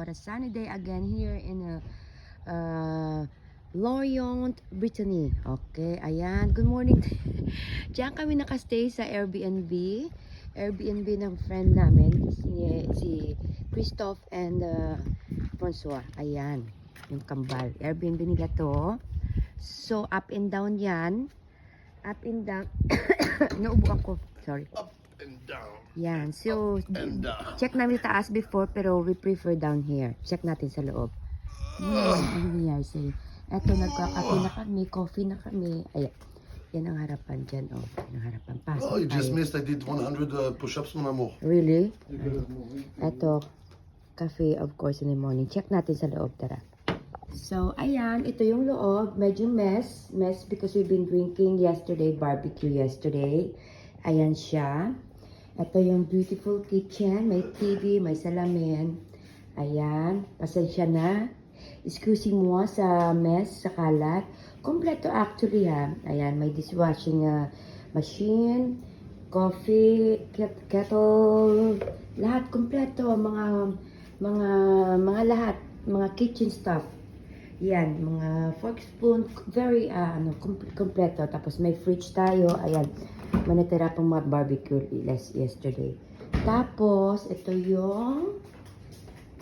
what a sunny day again here in Lorient, Brittany. Okay, ayan. Good morning. Diyan kami nakastay sa Airbnb. Airbnb ng friend namin, si Christoph and Francois. Ayan, yung kambal. Airbnb nila to. So, up and down yan. Up and down. Naubo ako. Sorry. Up and down. Yan. So, And down. check namin taas before, pero we prefer down here. Check natin sa loob. Ano nangyayari sa'yo? Eto, nagkakape na kami, coffee na kami. Ayan. Yan ang harapan dyan, oh. Yan ang harapan. Pasok Oh, you just tayo. missed. I did 100 push-ups, mon amour. Really? Eto, cafe, of course, in the morning. Check natin sa loob, tara. So, ayan, ito yung loob. Medyo mess. Mess because we've been drinking yesterday, barbecue yesterday. Ayan siya. Ito yung beautiful kitchen. May TV, may salamin. Ayan. Pasensya na. Excuse mo sa mess, sa kalat. Kompleto actually ha. Ayan, may dishwashing machine, coffee, kettle, lahat kompleto, mga lahat, mga kitchen stuff. Yan, mga fork, spoon, very kompleto. Tapos may fridge tayo. Ayan, manitira pang mga barbecue yesterday. Tapos ito yung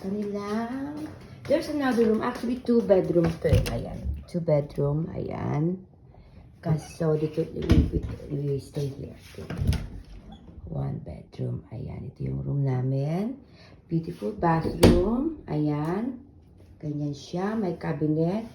kanilang, there's another room, actually 2 bedrooms to it. Ayan, 2 bedroom, ayan. So, we stay here. 1 bedroom, ayan. Ito yung room namin. Beautiful bathroom, ayan. Ganyan siya, may cabinet.